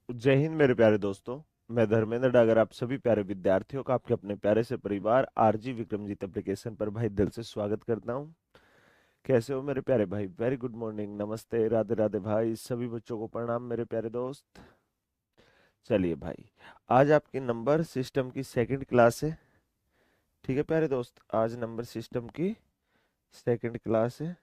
जय हिंद मेरे प्यारे दोस्तों। मैं धर्मेंद्र डागर आप सभी प्यारे विद्यार्थियों का आपके अपने प्यारे से परिवार आरजी विक्रमजीत एप्लीकेशन पर भाई दिल से स्वागत करता हूं। कैसे हो मेरे प्यारे भाई? वेरी गुड मॉर्निंग, नमस्ते, राधे राधे भाई, सभी बच्चों को प्रणाम मेरे प्यारे दोस्त। चलिए भाई, आज आपकी नंबर सिस्टम की सेकंड क्लास है। ठीक है प्यारे दोस्त, आज नंबर सिस्टम की सेकंड क्लास है।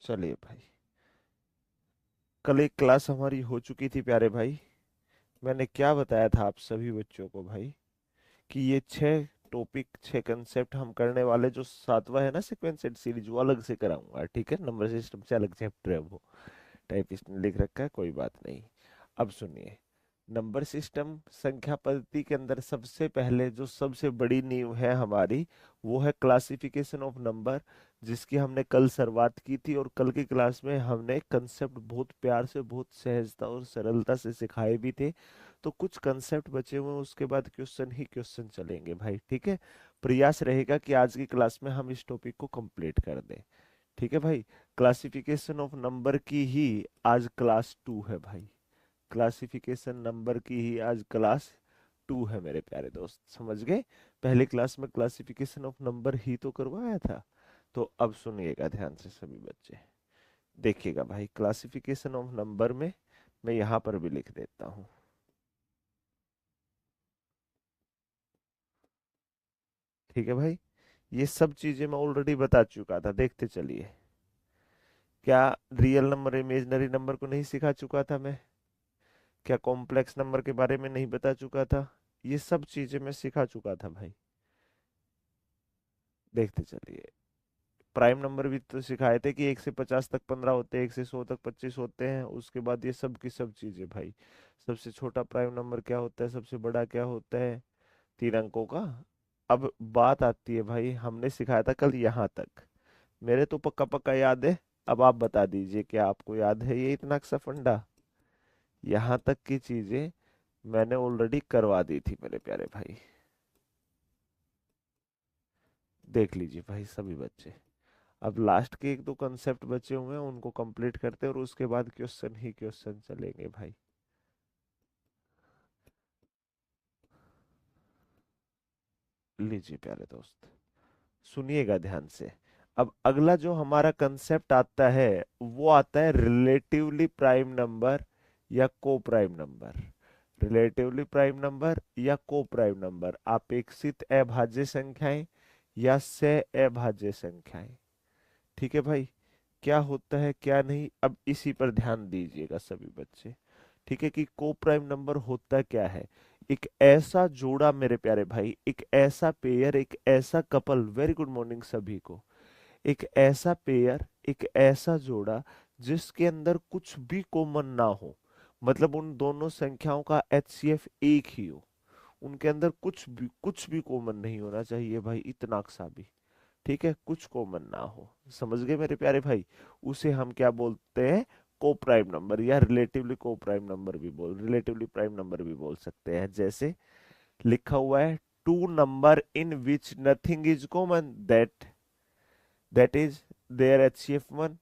चलिए भाई, कल एक क्लास हमारी हो चुकी थी प्यारे भाई। मैंने क्या बताया था आप सभी बच्चों को भाई कि ये 6 टॉपिक 6 कंसेप्ट हम करने वाले, जो सातवां है ना सीक्वेंसेड सीरीज, वो अलग से कराऊंगा। ठीक है, नंबर सिस्टम से अलग चैप्टर है वो, टाइपिस्ट ने लिख रखा है, कोई बात नहीं। अब सुनिए, नंबर सिस्टम संख्या पद्धति के अंदर सबसे पहले जो सबसे बड़ी नींव है हमारी, वो है क्लासिफिकेशन ऑफ नंबर, जिसकी हमने कल शुरुआत की थी। और कल की क्लास में हमने कंसेप्ट बहुत प्यार से, बहुत सहजता और सरलता से सिखाए भी थे। तो कुछ कंसेप्ट बचे हुए हैं, उसके बाद क्वेश्चन ही क्वेश्चन चलेंगे भाई। ठीक है, प्रयास रहेगा कि आज की क्लास में हम इस टॉपिक को कंप्लीट कर दें। ठीक है भाई, क्लासिफिकेशन ऑफ नंबर की ही आज क्लास 2 है भाई। क्लासिफिकेशन नंबर की ही आज क्लास 2 है मेरे प्यारे दोस्त, समझ गए? पहले क्लास में क्लासिफिकेशन ऑफ नंबर ही तो करवाया था। तो अब सुनिएगा ध्यान से सभी बच्चे, देखिएगा भाई, क्लासिफिकेशन ऑफ नंबर में मैं यहाँ पर भी लिख देता हूँ। ठीक है भाई, ये सब चीजें मैं ऑलरेडी बता चुका था, देखते चलिए। क्या रियल नंबर इमेजिनरी नंबर को नहीं सिखा चुका था मैं? क्या कॉम्प्लेक्स नंबर के बारे में नहीं बता चुका था? ये सब चीजें मैं सिखा चुका था भाई, देखते चलिए। प्राइम नंबर भी तो सिखाए थे कि 1 से 50 तक 15 होते हैं, 1 से 100 तक 25 होते हैं। उसके बाद ये सब की सब चीजें भाई, सबसे छोटा प्राइम नंबर क्या होता है, सबसे बड़ा क्या होता है, 3 अंकों का। अब बात आती है भाई, हमने सिखाया था कल यहाँ तक, मेरे तो पक्का पक्का याद है। अब आप बता दीजिए, क्या आपको याद है ये इतना सा फंडा? यहाँ तक की चीजें मैंने ऑलरेडी करवा दी थी मेरे प्यारे भाई। देख लीजिए भाई सभी बच्चे, अब लास्ट के 1 2 कंसेप्ट बचे हुए हैं, उनको कंप्लीट करते हैं और उसके बाद क्वेश्चन ही क्वेश्चन चलेंगे भाई। लीजिए प्यारे दोस्त, सुनिएगा ध्यान से। अब अगला जो हमारा कंसेप्ट आता है, वो आता है रिलेटिवली प्राइम नंबर या को prime number. Relatively prime number या को प्राइम नंबर, अपेक्षित अभाज्य संख्याएं या से अभाज्य संख्याएं। ठीक है भाई, क्या होता है क्या नहीं, अब इसी पर ध्यान दीजिएगा सभी बच्चे। ठीक है, कि को प्राइम नंबर होता क्या है? एक ऐसा जोड़ा मेरे प्यारे भाई, एक ऐसा पेयर, एक ऐसा कपल, वेरी गुड मॉर्निंग सभी को। एक ऐसा पेयर, एक ऐसा जोड़ा जिसके अंदर कुछ भी कॉमन ना हो, मतलब उन दोनों संख्याओं का एचसीएफ एक ही हो, उनके अंदर कुछ भी कॉमन नहीं होना चाहिए भाई, इतना सा भी। ठीक है, कुछ कॉमन ना हो, समझ गए मेरे प्यारे भाई? उसे हम क्या बोलते हैं? को प्राइम नंबर, या रिलेटिवली को प्राइम नंबर भी रिलेटिवली प्राइम नंबर भी बोल सकते हैं। जैसे लिखा हुआ है, two number in which nothing is common, that is their HCF 1।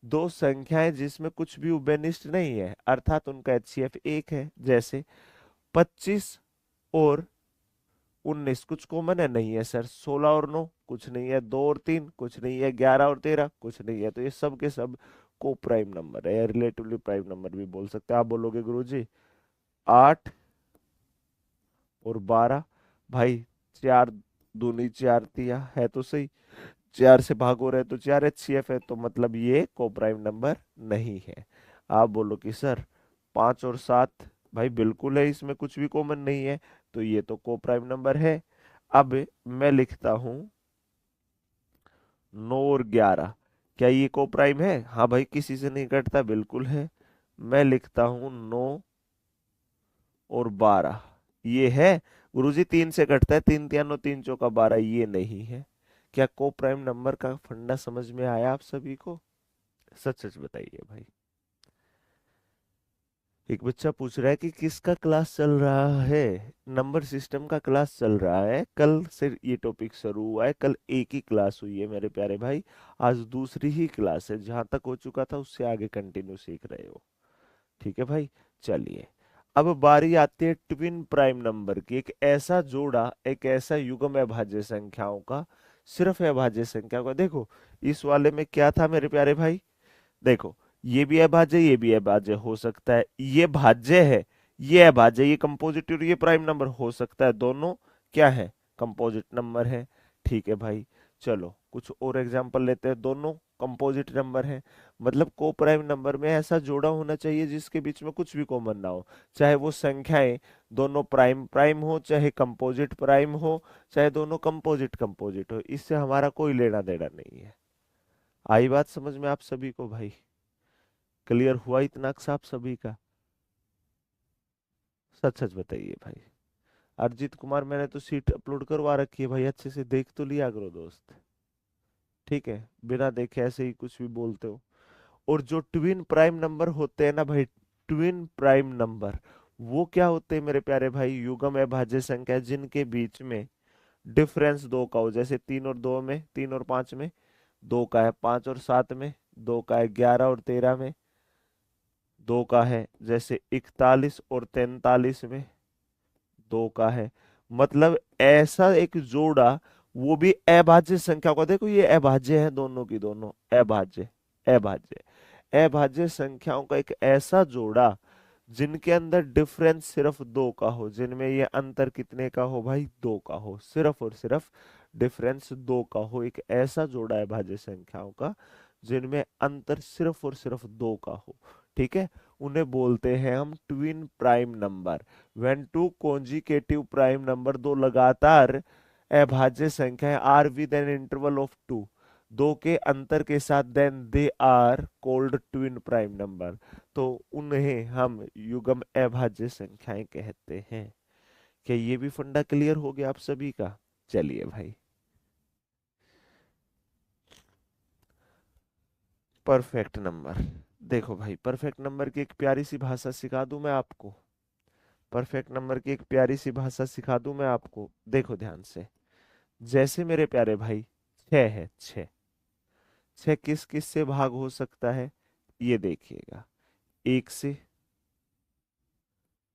दो संख्याएं जिसमें कुछ भी उभयनिष्ठ नहीं है, अर्थात उनका एचसीएफ एक है। जैसे 25 और 19 कुछ कॉमन है? नहीं है सर। 16 और 9 कुछ नहीं है। 2 और 3 कुछ नहीं है। 11 और 13 कुछ नहीं है। तो ये सब के सब को प्राइम नंबर है, या रिलेटिवली प्राइम नंबर भी बोल सकते हैं। आप बोलोगे गुरुजी 8 और 12, भाई 4 दूनी 4 तिया है तो सही, 4 से भाग हो रहे तो 4 एचसीएफ है, तो मतलब ये को प्राइम नंबर नहीं है। आप बोलो कि सर 5 और 7, भाई बिल्कुल है, इसमें कुछ भी कॉमन नहीं है, तो ये तो को प्राइम नंबर है। अब मैं लिखता हूं 9 और 11, क्या ये को प्राइम है? हाँ भाई, किसी से नहीं कटता, बिल्कुल है। मैं लिखता हूं 9 और 12, ये है? गुरुजी 3 से कटता है, 3 तिया 9, 3 चौका 12, ये नहीं है। क्या को प्राइम नंबर का फंडा समझ में आया आप सभी को? सच सच बताइए भाई। एक बच्चा पूछ रहा है कि किसका क्लास चल रहा है। नंबर सिस्टम का क्लास चल रहा है, कल से ये टॉपिक शुरू हुआ है, कल एक ही क्लास हुई है मेरे प्यारे भाई। आज दूसरी ही क्लास है, जहां तक हो चुका था उससे आगे कंटिन्यू सीख रहे हो। ठीक है भाई। चलिए, अब बारी आती है ट्विन प्राइम नंबर की। एक ऐसा जोड़ा, एक ऐसा युग्म अभाज्य संख्याओं का, सिर्फ अभाज्य संख्या का। देखो इस वाले में क्या था मेरे प्यारे भाई, देखो ये भी अभाज्य, ये भी अभाज्य हो सकता है, ये भाज्य है, ये अभाज्य, ये कंपोजिट और ये प्राइम नंबर हो सकता है, दोनों क्या है, कंपोजिट नंबर है। ठीक है भाई। चलो कुछ और एग्जांपल लेते हैं, दोनों कंपोजिट नंबर है, मतलब को प्राइम नंबर में ऐसा जोड़ा होना चाहिए जिसके बीच में कुछ भी कॉमन ना हो। चाहे वो संख्याएं दोनों प्राइम प्राइम हो, चाहे कंपोजिट प्राइम हो, चाहे दोनों कंपोजिट कंपोजिट हो, इससे हमारा कोई लेना देना नहीं है। आई बात समझ में आप सभी को भाई? क्लियर हुआ इतना साफ सभी का? सच सच बताइए भाई। अरिजीत कुमार, मैंने तो सीट अपलोड करवा रखी है भाई, अच्छे से देख तो लिया करो दोस्त। ठीक है, बिना देखे ऐसे ही कुछ भी बोलते हो। और जो ट्विन प्राइम नंबर होते हैं ना भाई, ट्विन प्राइम नंबर वो क्या होते हैं मेरे प्यारे भाई, युग्म अभाज्य संख्या जिनके बीच में डिफरेंस दो का हो। जैसे 3 और 2 में, 3 और 5 में, 2 का है 5 और 7 में, 2 का है 11 और 13 में, 2 का है जैसे 41 और 43 में, 2 का है, मतलब ऐसा एक जोड़ा, वो भी अभाज्य संख्या का। देखो ये अभाज्य है, दोनों की दोनों अभाज्य, अभाज्य अभाज्य संख्याओं का एक ऐसा जोड़ा जिनके अंदर डिफरेंस सिर्फ 2 का हो, जिनमें ये अंतर कितने का हो भाई, 2 का हो, सिर्फ और सिर्फ डिफरेंस 2 का हो। एक ऐसा जोड़ा है भाज्य संख्याओं का जिनमें अंतर सिर्फ और सिर्फ 2 का हो। ठीक है, उन्हें बोलते हैं हम twin prime number. When two consecutive prime number, दो लगातार अभाज्य संख्याएं are with an interval of 2, 2 के अंतर के साथ, then they are called twin prime number, तो उन्हें हम युग्म अभाज्य संख्याएं कहते हैं। क्या ये भी फंडा क्लियर हो गया आप सभी का? चलिए भाई, परफेक्ट नंबर। देखो भाई, परफेक्ट नंबर की एक प्यारी सी भाषा सिखा दूं मैं आपको, परफेक्ट नंबर की एक प्यारी सी भाषा सिखा दूं मैं आपको, देखो ध्यान से। जैसे मेरे प्यारे भाई 6 है, 6, 6 किस किस से भाग हो सकता है, ये देखिएगा। 1 से,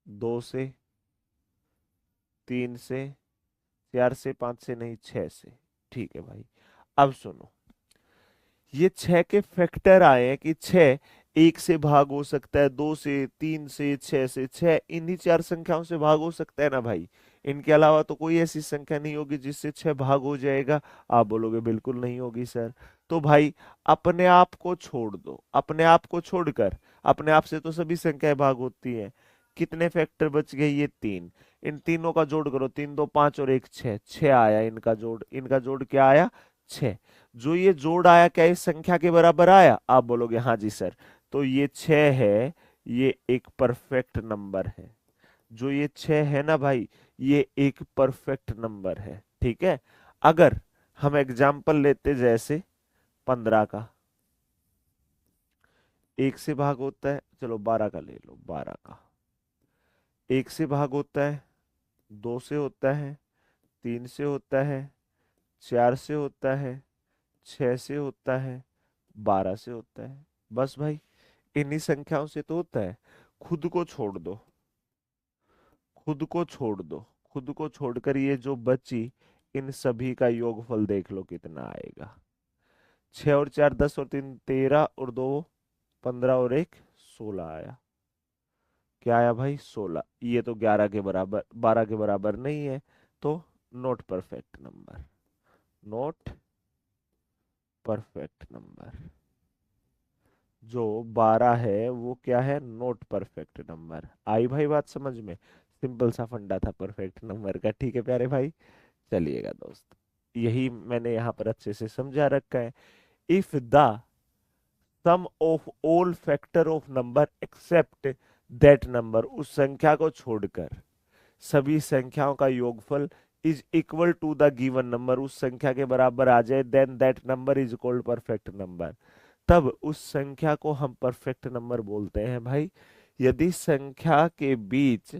2 से, 3 से, 4 से, 5 से नहीं, 6 से। ठीक है भाई, अब सुनो, ये 6 के फैक्टर आए हैं कि 6 1 से भाग हो सकता है, 2 से, 3 से, 6 से, 6 इन्हीं चार संख्याओं से भाग हो सकता है ना भाई। इनके अलावा तो कोई ऐसी संख्या नहीं होगी जिससे 6 भाग हो जाएगा। आप बोलोगे बिल्कुल नहीं होगी सर। तो भाई अपने आप को छोड़ दो, अपने आप को छोड़कर, अपने आप से तो सभी संख्याएं भाग होती हैं। कितने फैक्टर बच गए, ये 3। इन तीनों का जोड़ करो, 3 2 5 और 1 6, 6 आया इनका जोड़, इनका जोड़ क्या आया, 6। जो ये जोड़ आया क्या इस संख्या के बराबर आया? आप बोलोगे हाँ जी सर। तो ये 6 है, ये एक परफेक्ट नंबर है। जो ये 6 है ना भाई, ये एक परफेक्ट नंबर है। ठीक है, अगर हम एग्जाम्पल लेते जैसे 15 का, 1 से भाग होता है, चलो 12 का ले लो, 12 का 1 से भाग होता है, 2 से होता है, 3 से होता है, 4 से होता है, 6 से होता है, 12 से होता है। बस भाई इन्हीं संख्याओं से तो होता है। खुद को छोड़ दो, खुद को छोड़ दो, खुद को छोड़कर ये जो बची, इन सभी का योगफल देख लो कितना आएगा। 6 और 4 10 और 3 13 और 2 15 और 1 16 आया। क्या आया भाई, 16। ये तो 11 के बराबर, 12 के बराबर नहीं है, तो not perfect number, not perfect number. जो 12 है वो क्या है, नॉट परफेक्ट नंबर। आई भाई बात समझ में? सिंपल सा फंडा था परफेक्ट नंबर का। ठीक है प्यारे भाई, चलिएगा दोस्त, यही मैंने यहाँ पर अच्छे से समझा रखा है। If the sum of all factor of number except that number, उस संख्या को छोड़कर सभी संख्याओं का योगफल is equal to the given number, उस संख्या के बराबर आ जाए, then that number is called perfect number. तब उस संख्या को हम परफेक्ट नंबर बोलते हैं भाई। यदि संख्या के बीच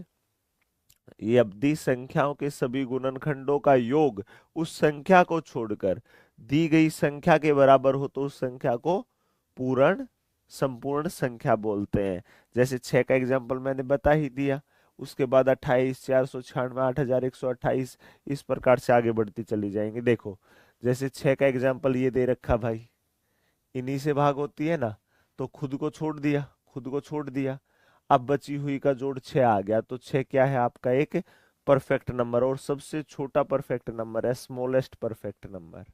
यदि संख्याओं के सभी गुणनखंडों का योग उस संख्या को छोड़कर दी गई संख्या के बराबर हो तो उस संख्या को पूर्ण संपूर्ण संख्या बोलते हैं। जैसे 6 का एग्जांपल मैंने बता ही दिया। उसके बाद 28, 496, 8128, इस प्रकार से आगे बढ़ती चली जाएंगे। देखो जैसे 6 का एग्जांपल ये दे रखा भाई, इन्हीं से भाग होती है ना, तो खुद को छोड़ दिया, खुद को छोड़ दिया। अब बची हुई का जोड़ 6 आ गया, तो 6 क्या है आपका एक परफेक्ट नंबर, और सबसे छोटा परफेक्ट नंबर है, स्मॉलेस्ट परफेक्ट नंबर।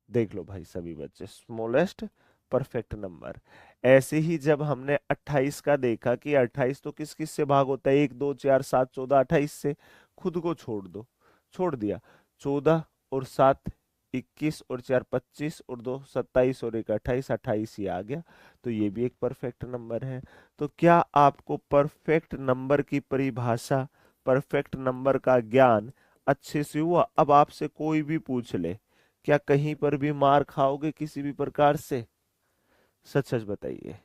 देख लो भाई सभी बच्चे, स्मॉलेस्ट परफेक्ट नंबर। ऐसे ही जब हमने 28 का देखा कि 28 तो किस किस से भाग होता है, 1 2 4 7 14 28 से, खुद को छोड़ दो, छोड़ दिया। 14 और 7 21 और 4 25 और 2 27 और 1 28, 28 ही आ गया, तो ये भी एक परफेक्ट नंबर है। तो क्या आपको परफेक्ट नंबर की परिभाषा, परफेक्ट नंबर का ज्ञान अच्छे से हुआ? अब आपसे कोई भी पूछ ले, क्या कहीं पर भी मार खाओगे किसी भी प्रकार से? सच सच बताइए।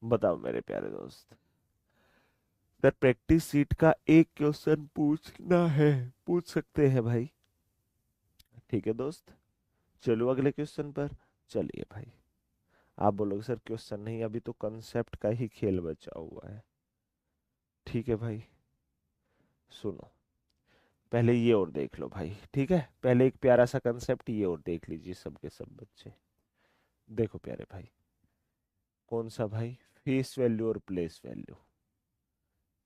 बताओ मेरे प्यारे दोस्त। सर प्रैक्टिस सीट का एक क्वेश्चन पूछना है, पूछ सकते हैं भाई। ठीक है दोस्त, चलो अगले क्वेश्चन पर। चलिए भाई, आप बोलोगे सर क्वेश्चन नहीं, अभी तो कंसेप्ट का ही खेल बचा हुआ है। ठीक है भाई, सुनो, पहले ये और देख लो भाई। ठीक है, पहले एक प्यारा सा कंसेप्ट ये और देख लीजिए सबके सब बच्चे। देखो प्यारे भाई, कौन सा भाई? फेस वैल्यू और प्लेस वैल्यू।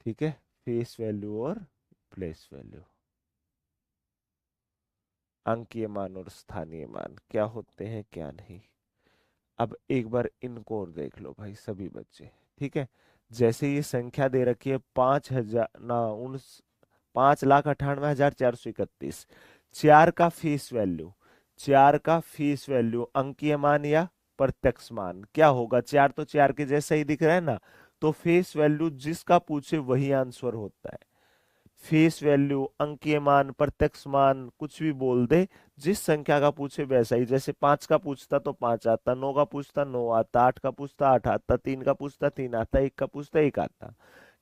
ठीक है, फेस वैल्यू और प्लेस वैल्यू, अंकीय मान और स्थानीय मान क्या होते हैं क्या नहीं। अब एक बार इनको और देख लो भाई सभी बच्चे। ठीक है, जैसे ये संख्या दे रखी है 5,000 ना 5,98,431, चार का फेस वैल्यू, चार का फेस वैल्यू अंकीय मान या प्रत्यक्ष मान क्या होगा? चार तो चार के जैसा ही दिख रहा है ना, तो फेस वैल्यू जिसका पूछे वही आंसर होता है। फेस वैल्यू, अंकीय मान, प्रत्यक्ष मान कुछ भी बोल दे, जिस संख्या का पूछे वैसा ही। जैसे 5 का पूछता तो 5 आता, 9 का पूछता 9 आता, 8 का पूछता 8 आता, 3 का पूछता 3 आता, 1 का पूछता 1 आता।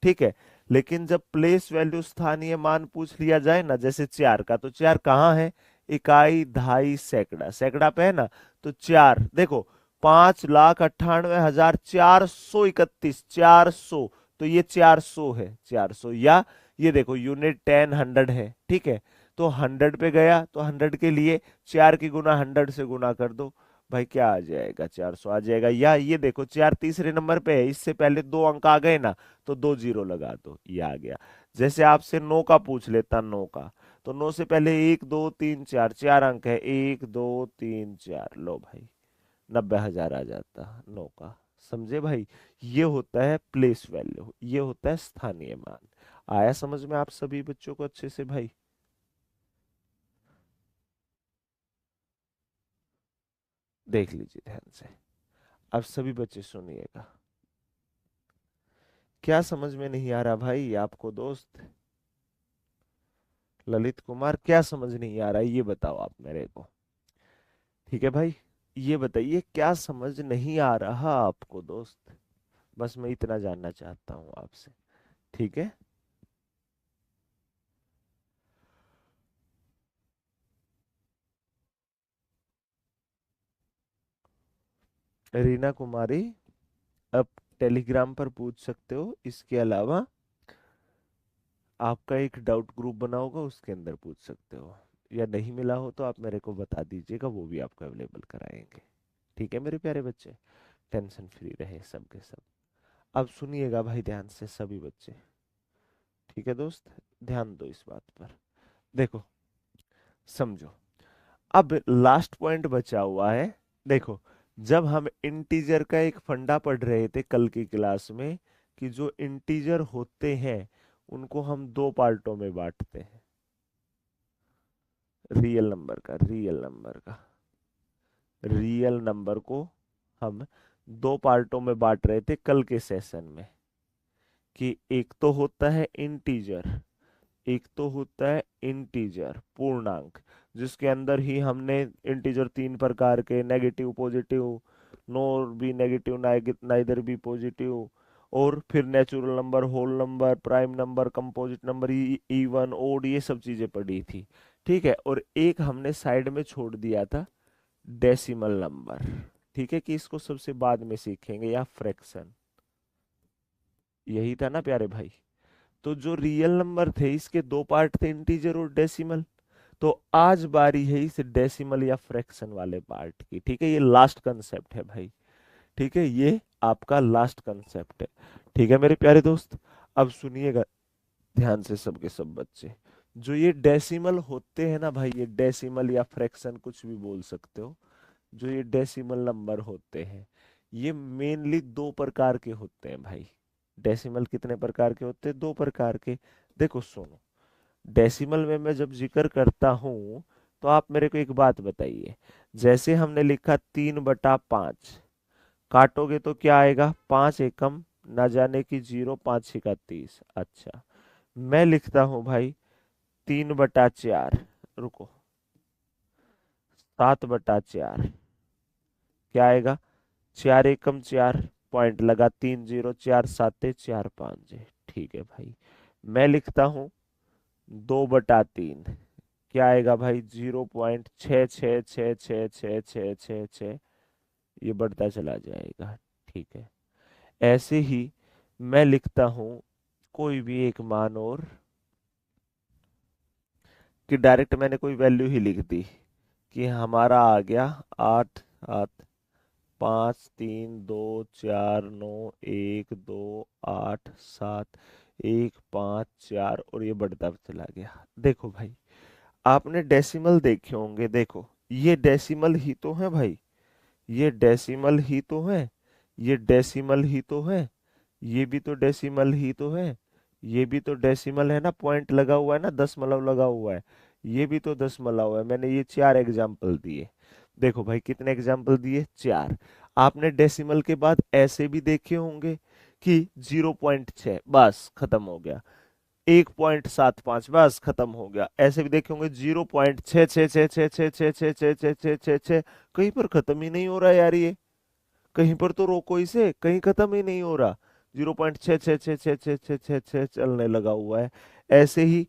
ठीक है, लेकिन जब प्लेस वैल्यू स्थानीय मान पूछ लिया जाए ना, जैसे 4 का, तो 4 कहाँ है? इकाई, दहाई, सैकड़ा, सैकड़ा पे है ना, तो 4 देखो, 5,98,431, 400, तो ये 400 है, 400। या ये देखो यूनिट 10 100 है। ठीक है, तो 100 पे गया तो 100 के लिए 4 की गुना 100 से गुना कर दो भाई, क्या आ जाएगा? 400 आ जाएगा। या ये देखो 4 तीसरे नंबर पे है, इससे पहले दो अंक आ गए ना, तो दो जीरो लगा दो, ये आ गया। जैसे आपसे 9 का पूछ लेता, 9 का, तो 9 से पहले 1 2 3 4, चार अंक है, 1 2 3 4, लो भाई 90,000 आ जाता 9 का। समझे भाई? ये होता है प्लेस वैल्यू, ये होता है स्थानीय मान। आया समझ में आप सभी बच्चों को अच्छे से भाई? देख लीजिए ध्यान से। अब सभी बच्चे सुनिएगा। क्या समझ में नहीं आ रहा भाई आपको दोस्त? ललित कुमार, क्या समझ नहीं आ रहा है ये बताओ आप मेरे को। ठीक है भाई, ये बताइए क्या समझ नहीं आ रहा आपको दोस्त? बस मैं इतना जानना चाहता हूँ आपसे। ठीक है, रीना कुमारी, अब टेलीग्राम पर पूछ सकते हो। इसके अलावा आपका एक डाउट ग्रुप बना होगा, उसके अंदर पूछ सकते हो। या नहीं मिला हो तो आप मेरे को बता दीजिएगा, वो भी आपको अवेलेबल कराएंगे। ठीक है मेरे प्यारे बच्चे, टेंशन फ्री रहे सब के सब। अब सुनिएगा भाई ध्यान से सभी बच्चे। ठीक है दोस्त, ध्यान दो इस बात पर। देखो, समझो, अब लास्ट पॉइंट बचा हुआ है। देखो, जब हम इंटीजर का एक फंडा पढ़ रहे थे कल की क्लास में, कि जो इंटीजर होते हैं उनको हम दो पार्टों में बांटते हैं। रियल नंबर को हम दो पार्टों में बांट रहे थे कल के सेशन में, कि एक तो होता है इंटीजर, एक तो होता है इंटीजर पूर्णांक, जिसके अंदर ही हमने इंटीजर तीन प्रकार के, negative, positive, nor be negative, neither be positive, और फिर natural number, whole number, prime number, composite number, even, odd, ये सब चीजें पढ़ी थी। ठीक है, और एक हमने साइड में छोड़ दिया था डेसिमल नंबर। ठीक है, कि इसको सबसे बाद में सीखेंगे, या फ्रैक्शन। यही था ना प्यारे भाई। तो जो रियल नंबर थे इसके दो पार्ट थे, इंटीजर और डेसिमल। तो आज बारी है इस डेसिमल या फ्रैक्शन वाले पार्ट की। ठीक है, ये लास्ट कंसेप्ट है भाई। ठीक है, ये आपका लास्ट कंसेप्ट है। ठीक है मेरे प्यारे दोस्त, अब सुनिएगा ध्यान से सबके सब बच्चे। जो ये डेसिमल होते हैं ना भाई, ये डेसिमल या फ्रैक्शन कुछ भी बोल सकते हो। जो ये डेसिमल नंबर होते हैं, ये मेनली दो प्रकार के होते हैं भाई। डेसिमल कितने प्रकार के होते हैं? दो प्रकार के। देखो सुनो, डेसिमल में मैं जब जिक्र करता हूं तो आप मेरे को एक बात बताइए। जैसे हमने लिखा 3/5, काटोगे तो क्या आएगा? 5 एकम ना जाने की 0, 5 छिका 30। अच्छा, मैं लिखता हूं भाई 3/4, रुको, 7/4, क्या आएगा? 4 एकम 4, पॉइंट लगा, 3 0, 4 7 4 5। ठीक है भाई, मैं लिखता हूं 2/3, क्या आएगा भाई? 0.66666666, ये बढ़ता चला जाएगा। ठीक है, ऐसे ही मैं लिखता हूं कोई भी एक मान, और कि डायरेक्ट मैंने कोई वैल्यू ही लिख दी, कि हमारा आ गया 8 8 5 3 2 4 9 1 2 8 7 1 5 4, और ये बढ़ता चला गया। देखो भाई, आपने डेसिमल देखे होंगे, देखो ये डेसिमल ही तो है भाई, ये डेसिमल ही तो है, ये डेसिमल ही तो है, ये भी तो डेसिमल ही तो है, ये भी तो डेसिमल है ना, पॉइंट लगा हुआ है ना, दशमलव लगा हुआ है, ये भी तो दशमलव है। मैंने ये 4 एग्जाम्पल दिए। देखो भाई, कितने एग्जाम्पल दिए? 4। आपने डेसिमल के बाद ऐसे भी देखे होंगे कि 0.6, बस खत्म हो गया। 1.75, बस खत्म हो गया। ऐसे भी देखे होंगे 0.66666666666, कहीं पर खत्म ही नहीं हो रहा यार ये। कहीं पर तो रोको इसे, कहीं खत्म ही नहीं हो रहा। 0.6666666 चलने लगा हुआ है। ऐसे ही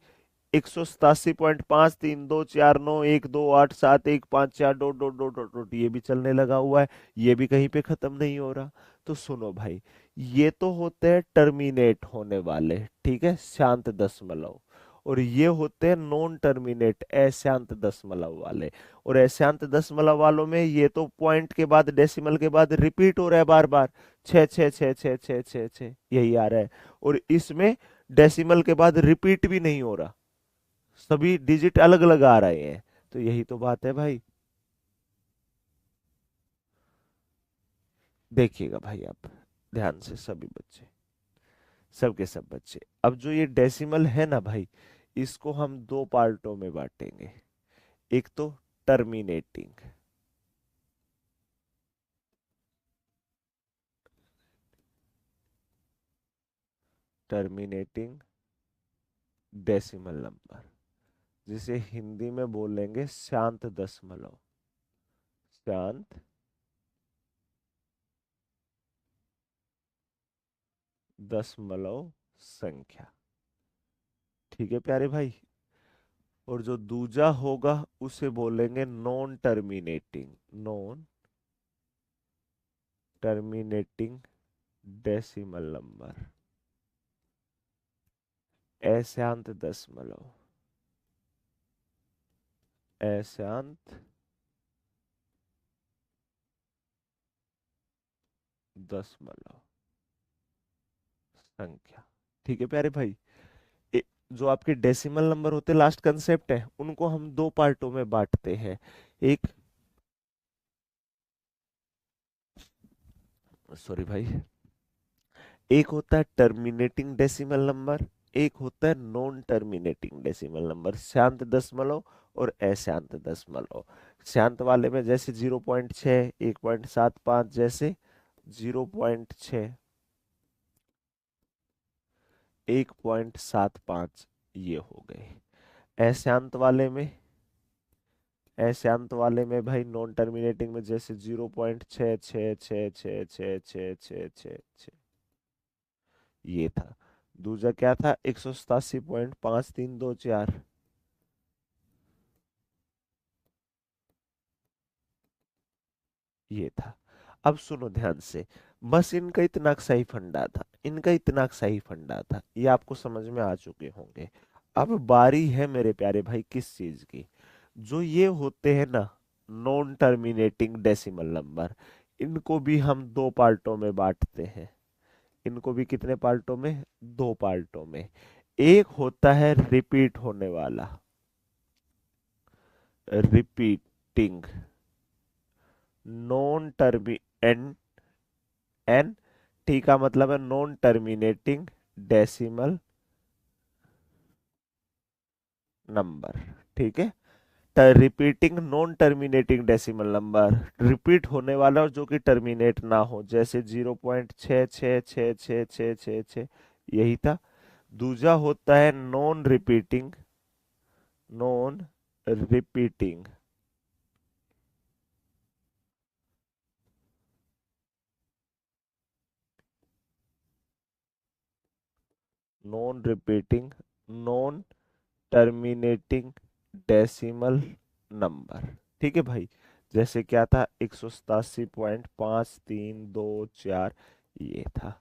187.5 3 2 4 9 1 2 8 7 1 5 4 डॉट, ये भी चलने लगा हुआ है। ये भी कहीं पे खत्म नहीं हो रहा। तो सुनो भाई, ये तो होते हैं टर्मिनेट होने वाले, ठीक है, शांत दशमलव। और ये होते हैं नॉन टर्मिनेट, अशांत दशमलव वाले। और अशांत दशमलव वालों में ये तो पॉइंट के बाद, डेसिमल के बाद रिपीट हो रहा है बार बार, 6 6 6 6 6 6 6, यही आ रहा है। और इसमें डेसिमल के बाद रिपीट भी नहीं हो रहा, सभी डिजिट अलग अलग आ रहे हैं। तो यही तो बात है भाई। देखिएगा भाई आप ध्यान से सभी बच्चे, सबके सब बच्चे, अब जो ये डेसिमल है ना भाई, इसको हम दो पार्टों में बांटेंगे। एक तो टर्मिनेटिंग, टर्मिनेटिंग डेसिमल नंबर, जिसे हिंदी में बोलेंगे शांत दशमलव, शांत दशमलव संख्या। ठीक है प्यारे भाई। और जो दूजा होगा उसे बोलेंगे non terminating, non terminating decimal number, अशांत दशमलव, अशांत दशमलव संख्या। ठीक है प्यारे भाई। ए, जो आपके डेसिमल नंबर होते, लास्ट कंसेप्ट है, उनको हम दो पार्टों में बांटते हैं। एक, सॉरी भाई, एक होता है टर्मिनेटिंग डेसिमल नंबर, एक होता है नॉन टर्मिनेटिंग डेसिमल नंबर, शांत दशमलव और अशांत दशमलव। शांत वाले में जैसे 0.6, 1.75, जैसे 0.6, 1.75, ये हो गए। अशांत वाले में भाई नॉन टर्मिनेटिंग में जैसे 0.666666666 ये था। दूसरा क्या था? 187.5324 ये था। अब सुनो ध्यान से, बस इनका इतना सा ही फंडा था, इनका इतना सा ही फंडा था, ये आपको समझ में आ चुके होंगे। अब बारी है मेरे प्यारे भाई किस चीज की? जो ये होते हैं ना नॉन टर्मिनेटिंग डेसिमल नंबर, इनको भी हम दो पार्टों में बांटते हैं। इनको भी कितने पार्टों में? दो पार्टों में। एक होता है रिपीट होने वाला, रिपीटिंग नॉन टर्मी एन एन टी का मतलब है नॉन टर्मिनेटिंग डेसिमल नंबर। ठीक है। Repeating non terminating decimal number, repeat होने वाला और जो कि टर्मिनेट ना हो, जैसे 0.6666666 यही था। दूसरा होता है non repeating, non repeating non repeating non terminating decimal number. ठीक है भाई। जैसे क्या था? 187.5324 ये था।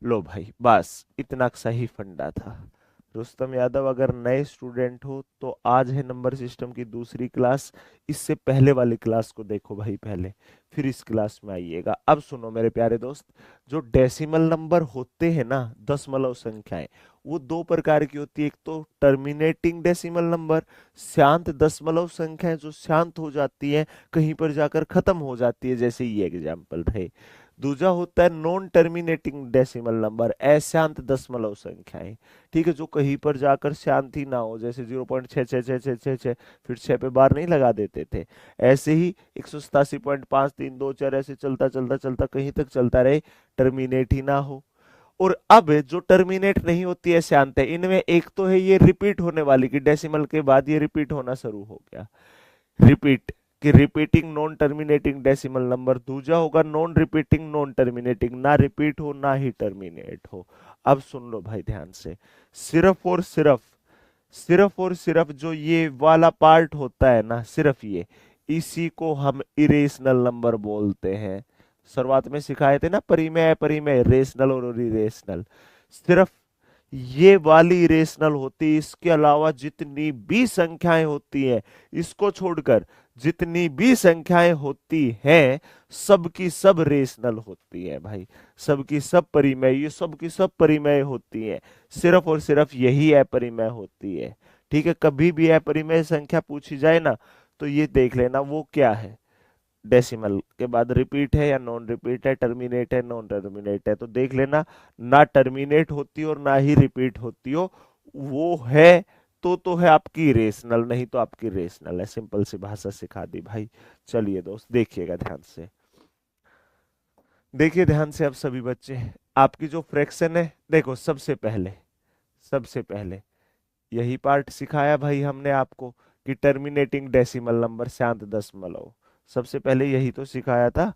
लो भाई बस इतना सही फंडा था। रुस्तम यादव अगर नए स्टूडेंट हो तो आज है नंबर सिस्टम की दूसरी क्लास, इससे पहले वाली क्लास को देखो भाई पहले, फिर इस क्लास में आइएगा। अब सुनो मेरे प्यारे दोस्त, जो डेसिमल नंबर होते हैं ना, दशमलव संख्याएं, वो दो प्रकार की होती है। एक तो टर्मिनेटिंग डेसिमल नंबर, शांत दशमलव संख्याएं जो शांत हो जाती हैं, कहीं पर जाकर खत्म हो जाती है, जैसे ये एग्जाम्पल रहे। दूसरा होता है नॉन टर्मिनेटिंग डेसिमल नंबर, अशांत दशमलव संख्याएं। ठीक है, जो कहीं पर जाकर शांति ना हो, जैसे 0.66666 फिर 6 पे बार नहीं लगा देते थे, ऐसे ही 187.5324 ऐसे चलता चलता चलता कहीं तक चलता रहे, टर्मिनेट ही ना हो। और अब जो टर्मिनेट नहीं होती है, शांत है, इनमें एक तो है ये रिपीट होने वाली कि डेसिमल के बाद ये रिपीट होना शुरू हो गया, रिपीट कि repeating non terminating decimal number. दूसरा होगा नॉन रिपीटिंग नॉन टर्मिनेटिंग, ना रिपीट हो ना ही टर्मिनेट हो। अब सुन लो भाई ध्यान से, सिर्फ और सिर्फ, सिर्फ और सिर्फ जो ये वाला पार्ट होता है ना, सिर्फ ये, इसी को हम इरेशनल नंबर बोलते हैं। शुरुआत में सिखाए थे ना, परिमेय अपरिमेय, रेशनल और इरेशनल। सिर्फ ये वाली इरेशनल होती, इसके अलावा जितनी भी संख्याएं होती हैं, इसको छोड़कर जितनी भी संख्याएं होती हैं, सब की सब रेशनल होती है भाई। सब की सब परिमेय, ये सब की सब परिमेय होती हैं। सिर्फ और सिर्फ यही अपरिमेय होती है। ठीक है, कभी भी अपरिमेय संख्या पूछी जाए ना, तो ये देख लेना वो क्या है, डेसिमल के बाद रिपीट है या नॉन रिपीट है, टर्मिनेट है नॉन टर्मिनेट है, तो देख लेना। ना टर्मिनेट होती और ना ही रिपीट होती हो, वो है तो है आपकी रेशनल, नहीं तो आपकी रेशनल है। सिंपल सी भाषा सिखा दी भाई। चलिए दोस्त देखिएगा ध्यान से, देखिए ध्यान से अब सभी बच्चे, आपकी जो फ्रैक्शन है, देखो सबसे पहले यही पार्ट सिखाया भाई हमने आपको कि टर्मिनेटिंग डेसिमल नंबर शांत दशमलव, सबसे पहले यही तो सिखाया था।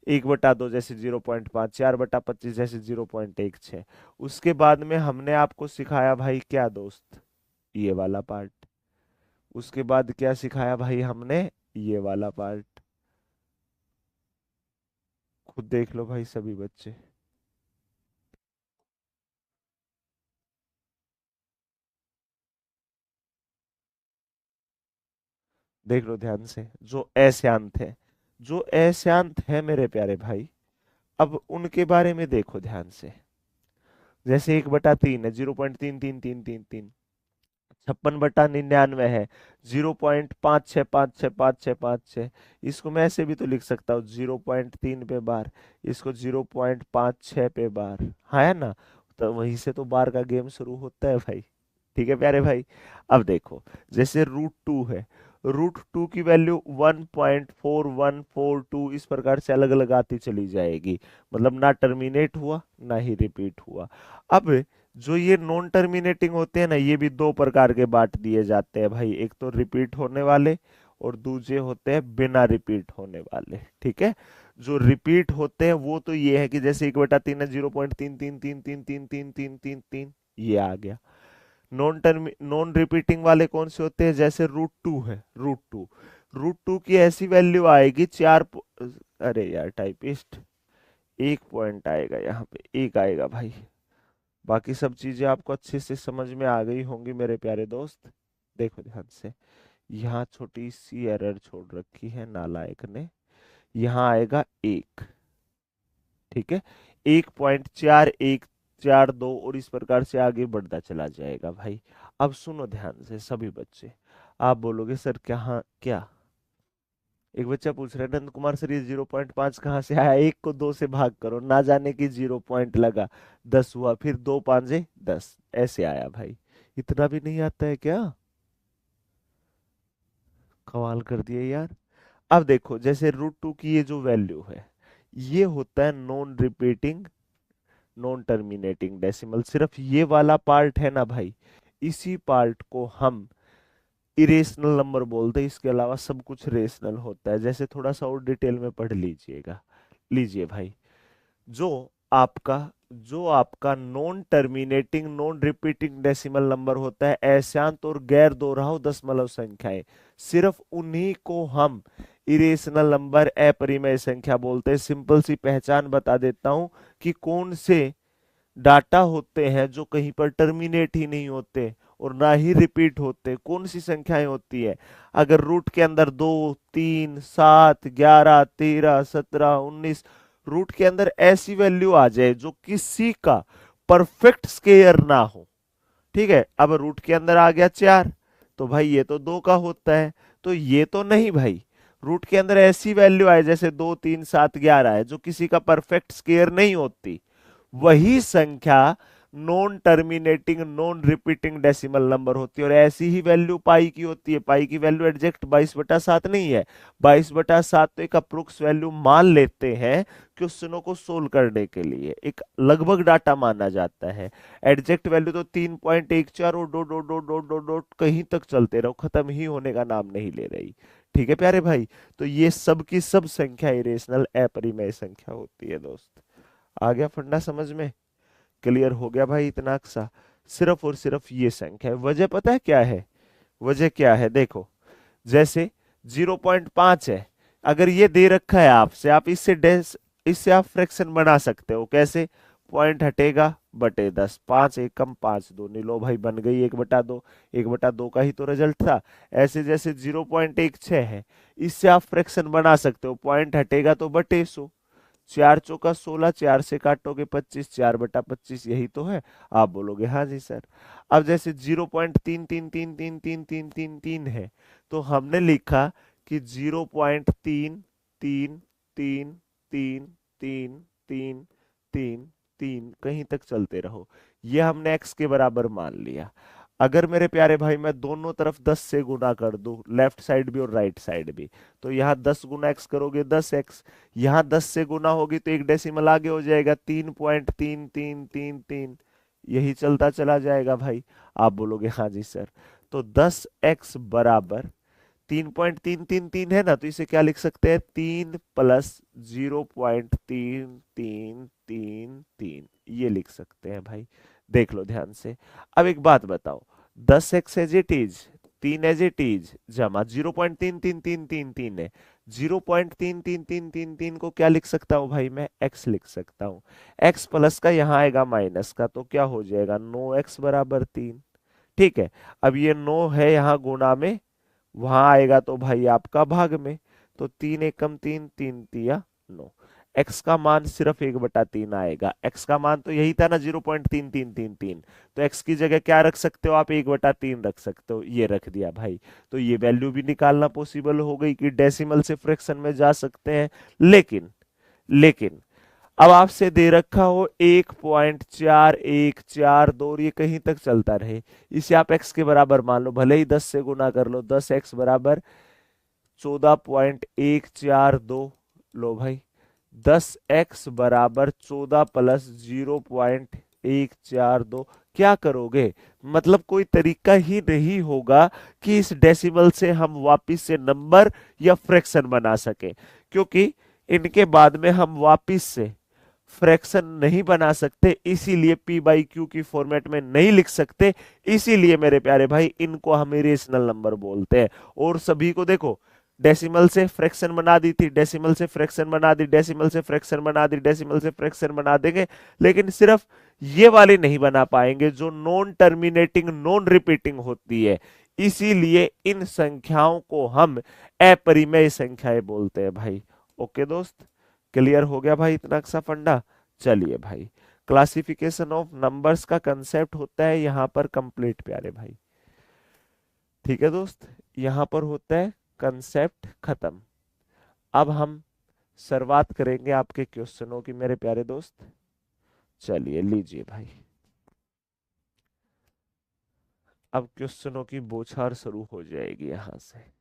1/2 जैसे 0.5, 4/25 जैसे 0.16। उसके बाद में हमने आपको सिखाया भाई क्या दोस्त? ये वाला पार्ट। उसके बाद क्या सिखाया भाई हमने? ये वाला पार्ट। खुद देख लो भाई सभी बच्चे, देख लो ध्यान से, जो अशांत है, जो अशांत है मेरे प्यारे भाई, अब उनके बारे में देखो ध्यान से। जैसे 1/3 है, 0.333333। 56/99 है, 0.56565656। इसको मैं ऐसे भी तो लिख सकता हूँ, 0.3 पे बार, इसको 0.56 पे बार, हाँ है ना? तो वहीं से तो बार का गेम शुरू होता है भाई। ठीक है प्यारे भाई। अब देखो, जैसे √2 है, √2 की वैल्यू 1.4142 इस प्रकार से अलग अलग आती चली जाएगी, मतलब ना टर्मिनेट हुआ ना ही रिपीट हुआ। अब जो ये नॉन टर्मिनेटिंग होते हैं ना, ये भी दो प्रकार के बांट दिए जाते हैं भाई, एक तो रिपीट होने वाले और दूसरे होते हैं बिना रिपीट होने वाले। ठीक है, जो रिपीट होते हैं वो तो ये है कि जैसे 1/3 है, 0.333333333 ये आ गया। नॉन रिपीटिंग वाले कौन से होते हैं, जैसे √2 है, √2 की ऐसी वैल्यू आएगी अरे यार टाइपिस्ट, एक पॉइंट आएगा यहाँ पे, एक आएगा भाई। बाकी सब चीजें आपको अच्छे से समझ में आ गई होंगी मेरे प्यारे दोस्त। देखो ध्यान से, यहाँ छोटी सी एरर छोड़ रखी है नालायक ने, यहाँ आएगा एक। ठीक है, 1.4142 और इस प्रकार से आगे बढ़ता चला जाएगा भाई। अब सुनो ध्यान से सभी बच्चे, आप बोलोगे सर क्या, हाँ क्या, एक बच्चा पूछ रहा है नंद कुमार सर ये 0.5 कहाँ से आया, एक को दो से भाग करो, ना जाने की 0 पॉइंट लगा, 10 हुआ, फिर दो पांजे 10, ऐसे आया भाई। इतना भी नहीं आता है क्या, कमाल कर दिए यार। अब देखो जैसे √2 की ये जो वैल्यू है, ये होता है non repeating non terminating decimal, सिर्फ ये वाला पार्ट है ना भाई, इसी पार्ट को हम इरेशनल नंबर बोलते हैं, इसके अलावा सब कुछ रेशनल होता है। जैसे थोड़ा सा और डिटेल में पढ़ लीजिएगा, लीजिए भाई, जो आपका जो आपका non terminating non repeating decimal number होता है, अशांत और गैर दोहराव दशमलव संख्याएं, सिर्फ उन्हीं को हम इरेशनल नंबर अपरिमेय संख्या बोलते हैं। सिंपल सी पहचान बता देता हूं कि कौन से डाटा होते हैं जो कहीं पर टर्मिनेट ही नहीं होते और ना ही रिपीट होते, कौन सी संख्याएं होती है। अगर रूट के अंदर 2, 3, 7, 11, 13, 17, 19 रूट के अंदर ऐसी वैल्यू आ जाए जो किसी का परफेक्ट स्केयर ना हो, ठीक है, अब रूट के अंदर आ गया 4, तो भाई ये तो 2 का होता है, तो ये तो नहीं भाई। रूट के अंदर ऐसी वैल्यू आए जैसे 2, 3, 7, 11 है जो किसी का परफेक्ट स्केयर नहीं होती, वही संख्या non terminating non repeating decimal number होती है। और ऐसी ही वैल्यू पाई की होती है, पाई की वैल्यू एग्जैक्ट 22/7 नहीं है, 22/7 तो एक अप्रोक्स वैल्यू मान लेते हैं क्वेश्चनों को सोल्व करने के लिए, एक लगभग डाटा माना जाता है। एग्जैक्ट वैल्यू तो 3.14 और dot dot dot dot dot dot कहीं तक चलते रहो, खत्म ही होने का नाम नहीं ले रही। ठीक है प्यारे भाई, तो ये सब की सब संख्या इरेशनल अपरिमेय संख्या होती है दोस्त। आ गया फंडा समझ में, क्लियर हो गया भाई इतना सा। सिर्फ और सिर्फ ये संख्या है, वजह पता है क्या है, वजह क्या है, देखो जैसे 0.5 है, अगर ये दे रखा है आपसे, आप इससे आप फ्रैक्शन बना सकते हो, कैसे, पॉइंट हटेगा बटे 10, 5 एकम 5 दूनी, लो भाई बन गई 1/2, 1/2 का ही तो रिजल्ट था। ऐसे जैसे 0.16 है, इससे आप फ्रैक्शन बना सकते हो, पॉइंट हटेगा तो बटे 100, 4 × 4 = 16, 4 से काटोगे 25, 4/25 यही तो है। आप बोलोगे हाँ जी सर। अब जैसे 0.3333333 है, तो हमने लिखा कि 0.3333333 कहीं तक चलते रहो, ये हमने x के बराबर मान लिया। अगर मेरे प्यारे भाई मैं दोनों तरफ 10 से गुना कर दूं, लेफ्ट साइड भी और राइट साइड भी, तो यहाँ 10 × x करोगे 10x, यहाँ 10 से गुना होगी तो एक डेसिमल आगे हो जाएगा, 3.3333, यही चलता चला जाएगा भाई। आप बोलोगे हाँ जी सर, तो 10x बराबर 3.333 है ना, तो इसे क्या लिख सकते हैं, 3 + 0.3333, ये लिख सकते हैं भाई। देख लो ध्यान से। अब एक बात बताओ, 10x as it is, 3 as it is, जमा 0.33333 है, 0.33333 को क्या लिख सकता हूं भाई, मैं x लिख सकता हूं। x प्लस का यहाँ आएगा माइनस का, तो क्या हो जाएगा, 9x बराबर 3। ठीक है, अब ये 9 है यहाँ गुणा में, वहां आएगा तो भाई आपका भाग में, तो 3 एकम 3, 3 तिया 9, एक्स का मान सिर्फ 1/3 आएगा। एक्स का मान तो यही था ना 0.3333, तो एक्स की जगह क्या रख सकते हो आप, 1/3 रख सकते हो, ये रख दिया भाई। तो ये वैल्यू भी निकालना पॉसिबल हो गई कि डेसिमल से फ्रैक्शन में जा सकते हैं। लेकिन अब आपसे दे रखा हो 1.4142 और ये कहीं तक चलता रहे, इसे आप x के बराबर मान लो, भले ही 10 से गुना कर लो, 10x बराबर 14.142, लो भाई 10x बराबर 14 + 0.142, क्या करोगे? मतलब कोई तरीका ही नहीं होगा कि इस डेसिमल से हम वापिस से नंबर या फ्रैक्शन बना सके, क्योंकि इनके बाद में हम वापिस से फ्रैक्शन नहीं बना सकते, इसीलिए पी बाई क्यू की फॉर्मेट में नहीं लिख सकते। इसीलिए मेरे प्यारे भाई इनको हम इरेशनल नंबर बोलते हैं। और सभी को देखो, डेसिमल से फ्रैक्शन बना दी थी, डेसिमल से फ्रैक्शन बना दी, डेसिमल से फ्रैक्शन बना दी, डेसिमल से फ्रैक्शन बना देंगे, लेकिन सिर्फ ये वाली नहीं बना पाएंगे जो नॉन टर्मिनेटिंग नॉन रिपीटिंग होती है। इसीलिए इन संख्याओं को हम अपरिमेय संख्याएं बोलते हैं भाई। ओके दोस्त, क्लियर हो गया भाई इतना सा फंडा? चलिए भाई, क्लासिफिकेशन ऑफ नंबर्स का कंसेप्ट होता है यहाँ पर कंप्लीट प्यारे भाई। ठीक है दोस्त, यहाँ पर होता है कंसेप्ट खत्म। अब हम शुरुआत करेंगे आपके क्वेश्चनों की मेरे प्यारे दोस्त। चलिए लीजिए भाई, अब क्वेश्चनों की बौछार शुरू हो जाएगी यहां से।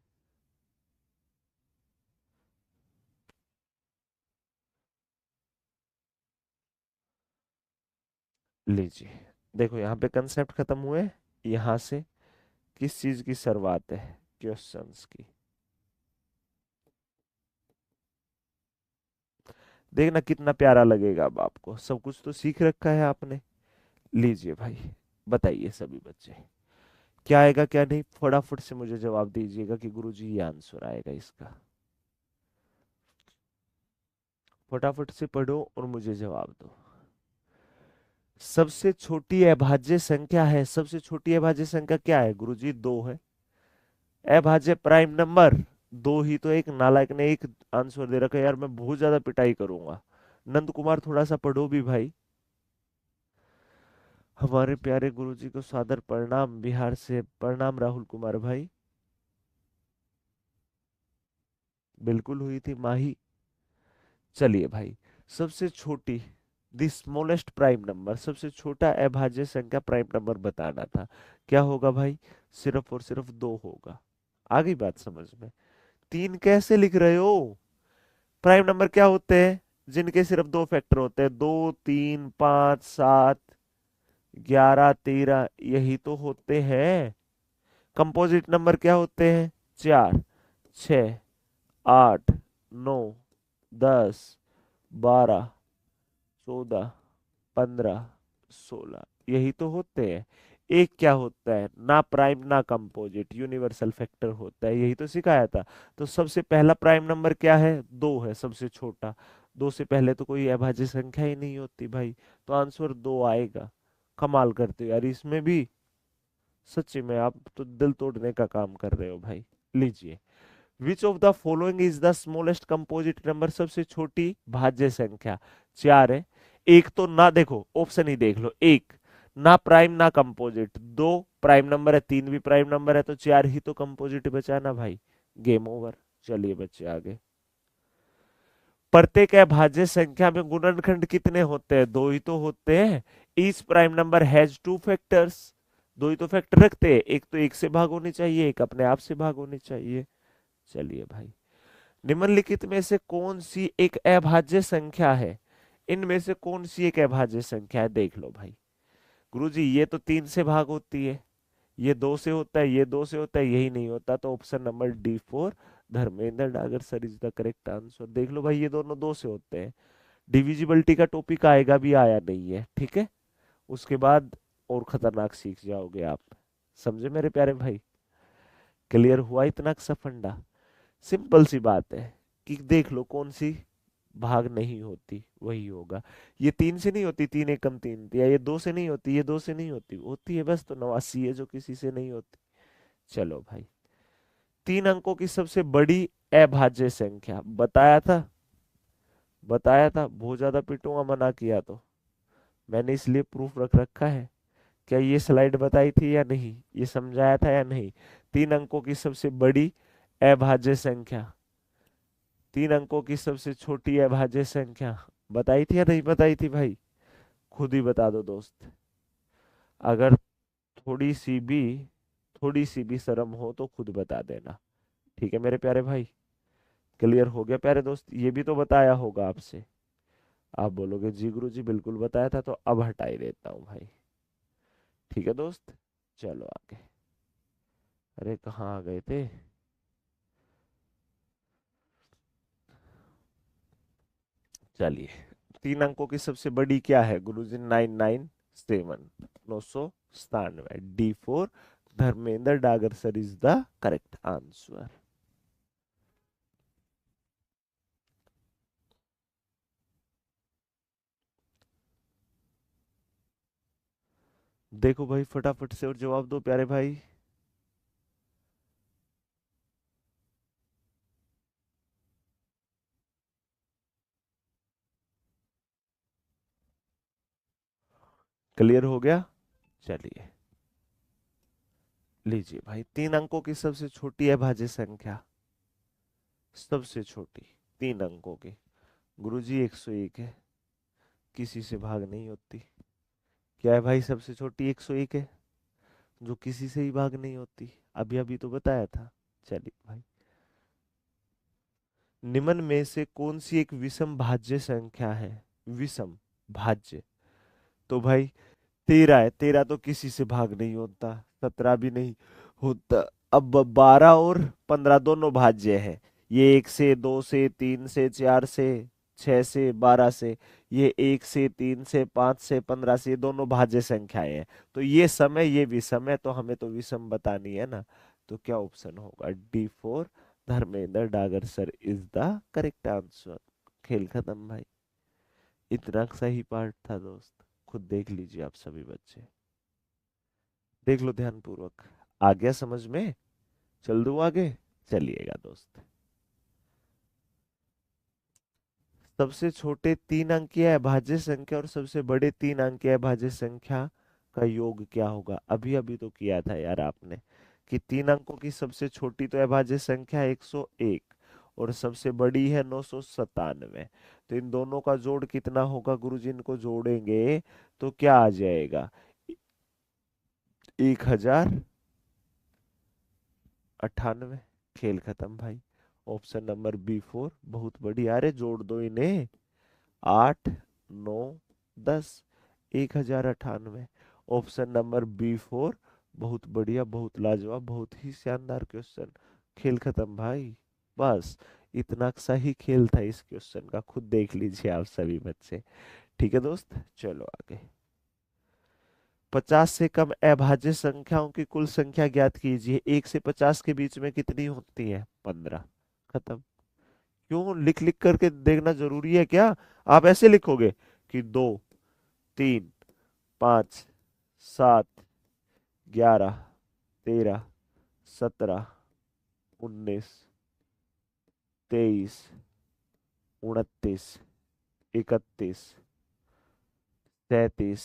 लीजिए, देखो यहाँ पे कंसेप्ट खत्म हुए, यहां से किस चीज की शुरुआत है? क्वेश्चंस की। देखना कितना प्यारा लगेगा अब आपको, सब कुछ तो सीख रखा है आपने। लीजिए भाई, बताइए सभी बच्चे, क्या आएगा क्या नहीं, फटाफट से मुझे जवाब दीजिएगा कि गुरुजी ये आंसर आएगा इसका। फटाफट से पढ़ो और मुझे जवाब दो। सबसे छोटी अभाज्य संख्या है, सबसे छोटी अभाज्य संख्या क्या है गुरुजी? दो है। अभाज्य प्राइम नंबर दो ही तो, एक नालायक ने एक आंसर दे रखा है यार, मैं बहुत ज्यादा पिटाई करूंगा। नंद कुमार थोड़ा सा पढ़ो भी भाई। हमारे प्यारे गुरुजी को सादर प्रणाम, बिहार से प्रणाम राहुल कुमार भाई। बिल्कुल हुई थी माही। चलिए भाई, सबसे छोटी, द स्मॉलेस्ट प्राइम नंबर, सबसे छोटा अभाज्य संख्या प्राइम नंबर बताना था। क्या होगा भाई? सिर्फ और सिर्फ दो होगा। आ गई बात समझ में? तीन कैसे लिख रहे हो? प्राइम नंबर क्या होते हैं जिनके सिर्फ दो फैक्टर होते हैं? दो, तीन, पांच, सात, 11, 13, यही तो होते हैं। कंपोजिट नंबर क्या होते हैं? चार, छ, 8, 9, 10, 12, 14, 15, 16, यही तो होते हैं। एक क्या होता है? ना प्राइम ना कंपोजिट, यूनिवर्सल फैक्टर होता है, यही तो सिखाया था। तो सबसे पहला प्राइम नंबर क्या है? दो है, सबसे छोटा। दो से पहले तो कोई अभाज्य संख्या ही नहीं होती भाई, तो आंसर दो आएगा। कमाल करते हो यार इसमें भी, सच्ची में आप तो दिल तोड़ने का काम कर रहे हो भाई। लीजिए, which of the following is the smallest composite number, सबसे छोटी भाज्य संख्या? चार है। एक तो ना, देखो ऑप्शन ही देख लो, एक ना प्राइम ना कंपोजिट, दो प्राइम नंबर है, तीन भी प्राइम नंबर है, तो चार ही तो कंपोजिट बचा ना भाई। Game over. चलिए बच्चे आगे। प्रत्येक अभाज्य संख्या में गुणनखंड कितने होते हैं? दो ही तो होते हैं। Each prime number has two factors, दो ही तो फैक्टर रखते हैं, एक तो एक से भाग होनी चाहिए, एक अपने आप से भाग होनी चाहिए। चलिए भाई, निम्नलिखित में से कौन सी एक अभाज्य संख्या है? इनमें से कौन सी एक अभाज्य संख्या है? देख लो भाई। गुरुजी ये तो तीन से भाग होती है, ये दो से होता है, ये दो से होता है, यही नहीं होता, तो option number D four, Dharmendra Dagar sir is the correct answer. देख लो भाई, ये दोनों दो से होते हैं। डिविजिबिलिटी का टॉपिक आएगा भी, आया नहीं है, ठीक है? उसके बाद और खतरनाक सीख जाओगे आप। समझे मेरे प्यारे भाई? क्लियर हुआ इतना सा फंडा? सिंपल सी बात है कि देख लो कौन सी भाग नहीं होती, वही होगा। ये तीन से नहीं होती, तीन एकम तीन, या ये दो से नहीं होती, ये दो से नहीं होती, होती है बस तो 89 है जो किसी से नहीं होती। चलो भाई, तीन अंकों की सबसे बड़ी अभाज्य संख्या बताया था, बताया था, बहुत ज्यादा पिटूंगा मना किया तो। मैंने इसलिए प्रूफ रख रखा है। क्या ये स्लाइड बताई थी या नहीं, ये समझाया था या नहीं? तीन अंकों की सबसे बड़ी अभाज्य संख्या, तीन अंकों की सबसे छोटी अभाज्य संख्या बताई थी या नहीं बताई थी भाई? खुद ही बता दो दोस्त। अगर थोड़ी सी भी, थोड़ी सी भी शर्म हो तो खुद बता देना। ठीक है मेरे प्यारे भाई? क्लियर हो गया प्यारे दोस्त? ये भी तो बताया होगा आपसे। आप बोलोगे जी गुरु जी बिल्कुल बताया था, तो अब हटा ही देता हूँ भाई। ठीक है दोस्त, चलो आगे। अरे कहाँ आ गए थे। चलिए, 3 अंकों की सबसे बड़ी क्या है गुरुजी? 997, 997। D4, Dharmendra Dagar sir is the correct answer. देखो भाई, फटाफट से और जवाब दो प्यारे भाई। क्लियर हो गया? चलिए, लीजिए भाई, 3 अंकों की सबसे छोटी अभाज्य संख्या, सबसे छोटी 3 अंकों की गुरुजी 101 है, किसी से भाग नहीं होती। क्या है भाई? सबसे छोटी 101 है, जो किसी से ही भाग नहीं होती। अभी अभी तो बताया था। चलिए भाई, निम्न में से कौन सी एक विषम भाज्य संख्या है? विषम भाज्य। तो भाई 13 है, 13 तो किसी से भाग नहीं होता, 17 भी नहीं होता। अब 12 और 15 दोनों भाज्य है। ये 1 से, 2 से, 3 से, 4 से, 6 से, 12 से। ये 1 से, 3 से, 5 से, 15 से, ये दोनों भाज्य संख्याएं हैं। तो ये समय, ये विषम है, तो हमें तो विषम बतानी है ना। तो क्या ऑप्शन होगा? D4, Dharmendra Dagar sir is the correct answer. खेल खत्म भाई। इतना सही पार्ट था दोस्त, खुद देख लीजिए आप सभी बच्चे, देख लो ध्यान पूर्वक। आ गया समझ में? चल दूं आगे? चलिएगा दोस्त। सबसे छोटे 3 अंकीय अभाज्य संख्या और सबसे बड़े 3 अंकीय अभाज्य संख्या का योग क्या होगा? अभी अभी तो किया था यार आपने, कि 3 अंकों की सबसे छोटी तो अभाज्य संख्या 101 और सबसे बड़ी है 997। तो इन दोनों का जोड़ कितना होगा गुरुजी? इनको जोड़ेंगे तो क्या आ जाएगा? 1098। खेल खत्म भाई। ऑप्शन नंबर B4 बहुत बढ़िया। अरे जोड़ दो इन्हें, 8, 9, 10, 1098। ऑप्शन नंबर B4 बहुत बढ़िया, बहुत लाजवाब, बहुत ही शानदार क्वेश्चन। खेल खत्म भाई। बस इतना सा ही खेल था इस क्वेश्चन का, खुद देख लीजिए आप सभी बच्चे। ठीक है दोस्त, चलो आगे। 50 से कम अभाज्य संख्याओं की कुल संख्या ज्ञात कीजिए। 1 से 50 के बीच में कितनी होती है? 15। खत्म। क्यों? लिख लिख करके देखना जरूरी है क्या? आप ऐसे लिखोगे कि 2, 3, 5, 7, 11, 13, 31, 32, 33, 41,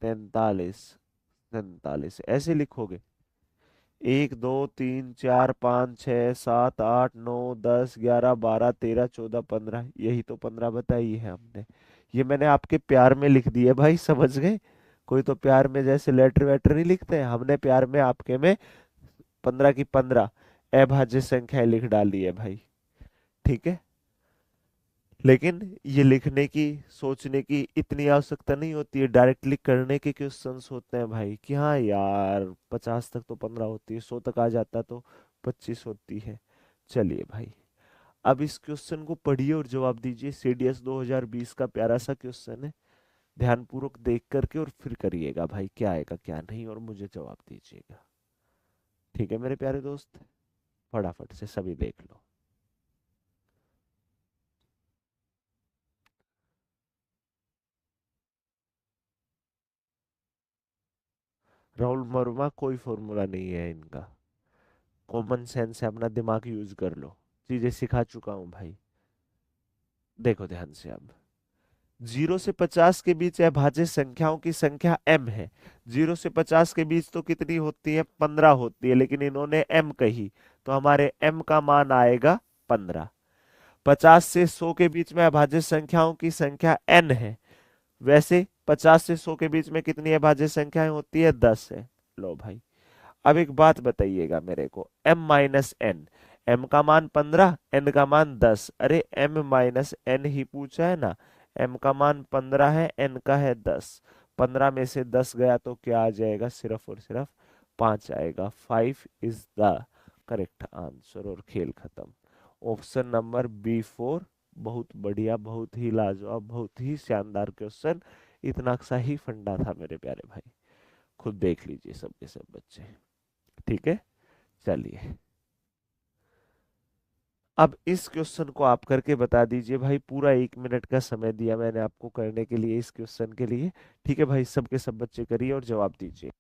42, 43, ऐसे लिखोगे। 1, 2, 3, 4, 5, 6, 7, 8, 9, 10, 11, 12, 13, 14, 15, यही तो 15 बताई है हमने। ये मैंने आपके प्यार में लिख दिए भाई, समझ गए? कोई तो प्यार में जैसे लेटर वेटर नहीं लिखते हैं, हमने प्यार में आपके में 15 की 15 अभाज्य संख्याएं लिख डाली है भाई। ठीक है, लेकिन ये लिखने की, सोचने की इतनी आवश्यकता नहीं होती है, डायरेक्टली करने के क्वेश्चंस होते हैं भाई, कि हाँ यार 50 तक तो 15 होती है, 100 तक आ जाता तो 25 होती है। चलिए भाई, अब इस क्वेश्चन को पढ़िए और जवाब दीजिए। CDS 2020 का प्यारा सा क्वेश्चन है, ध्यानपूर्वक देख करके और फिर करिएगा भाई क्या आएगा क्या नहीं, और मुझे जवाब दीजिएगा। ठीक है मेरे प्यारे दोस्त, फटाफट से सभी देख लो। राहुल वर्मा, कोई फॉर्मूला नहीं है इनका, कॉमन सेंस है, अपना दिमाग यूज कर लो, चीजें सिखा चुका हूं भाई। देखो ध्यान से अब, 0 से 50 के बीच अभाज्य संख्याओं की संख्या m है। 0 से 50 के बीच तो कितनी होती है? 15 होती है, लेकिन इन्होंने m कही, तो हमारे m का मान आएगा 15। 50 से 100 के बीच में अभाज्य संख्याओं की संख्या n है। वैसे 50 से 100 के बीच में कितनी अभाज्य संख्याएं होती है? 10 है। लो भाई, अब एक बात बताइएगा मेरे को, m-n, m का मान 15, n का मान 10। अरे m-n ही पूछा है ना, m का मान 15 है, n का है 10। 15 में से 10 गया तो क्या आ जाएगा, सिर्फ और सिर्फ 5 आएगा। 5 इज द करेक्ट आंसर और खेल खत्म। ऑप्शन नंबर B4 बहुत बढ़िया, बहुत ही लाजवाब, बहुत ही शानदार क्वेश्चन। इतना सा ही फंडा था मेरे प्यारे भाई, खुद देख लीजिए सब के सब बच्चे। ठीक है, चलिए अब इस क्वेश्चन को आप करके बता दीजिए भाई। पूरा 1 मिनट का समय दिया मैंने आपको करने के लिए इस क्वेश्चन के लिए। ठीक है भाई, सब के सब बच्चे करिए और जवाब दीजिए।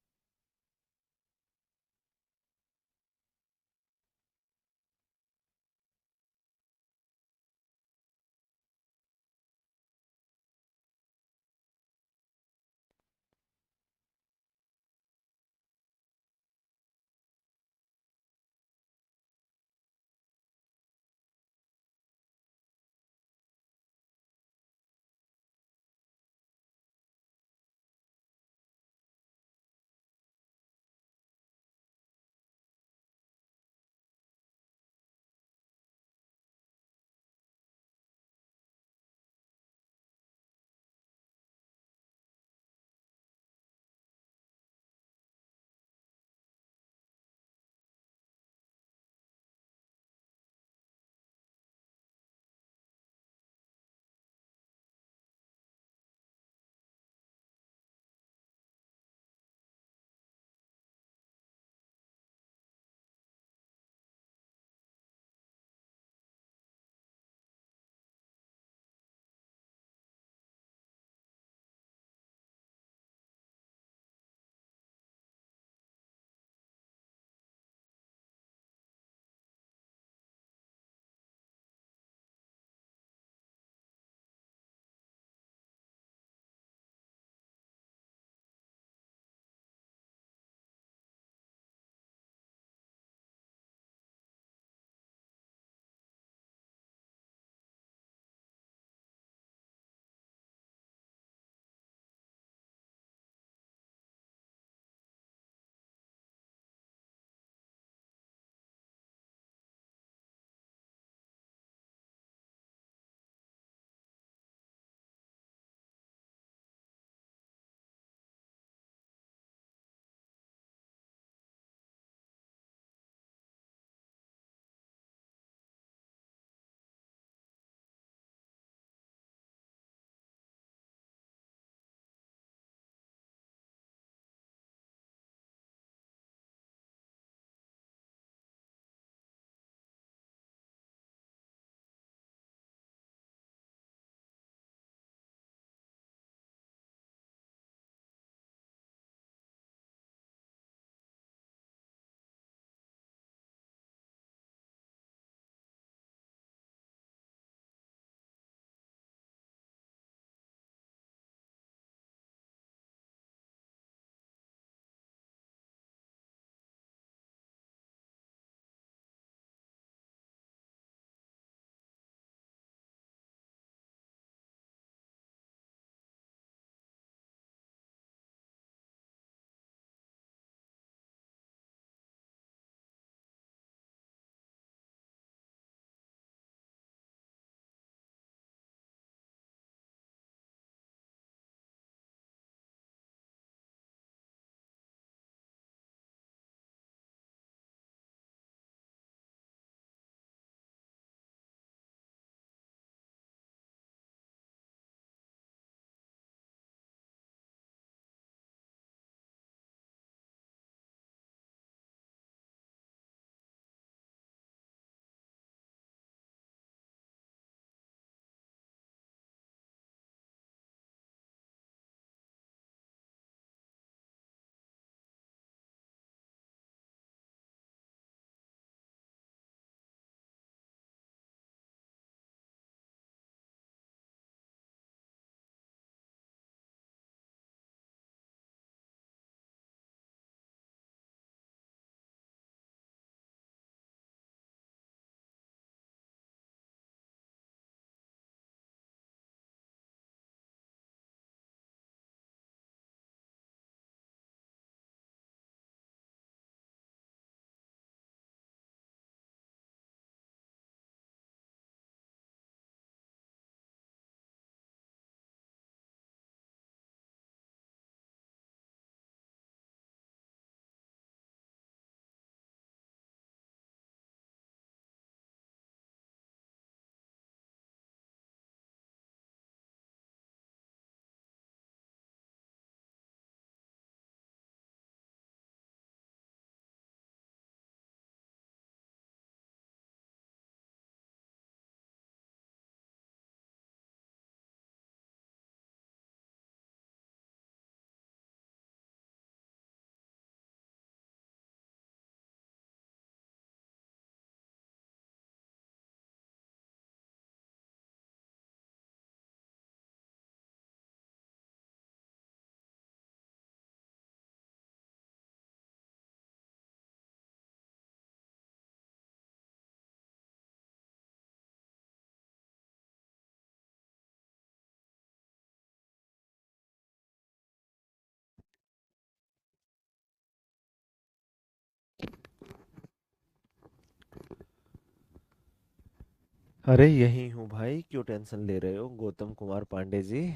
अरे यही हूँ भाई, क्यों टेंशन ले रहे हो गौतम कुमार पांडे जी।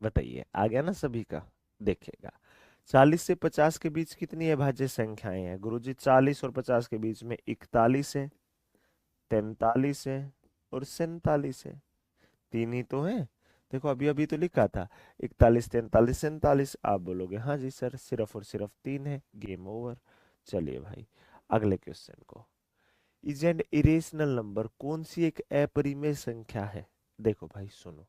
बताइए, आ गया ना सभी का। देखिएगा, 40 से 50 के बीच कितनी अभाज्य संख्याएं हैं गुरुजी? 40 और 50 के बीच में 41 है, 43 है और 47 है। तीन ही तो है। देखो अभी अभी तो लिखा था 41, 43, 47। आप बोलोगे हाँ जी सर, सिर्फ और सिर्फ तीन है, गेम ओवर। चलिए भाई, अगले क्वेश्चन को। इज एंड इरेशनल नंबर कौन सी एक अपरिमेय संख्या है? देखो भाई सुनो,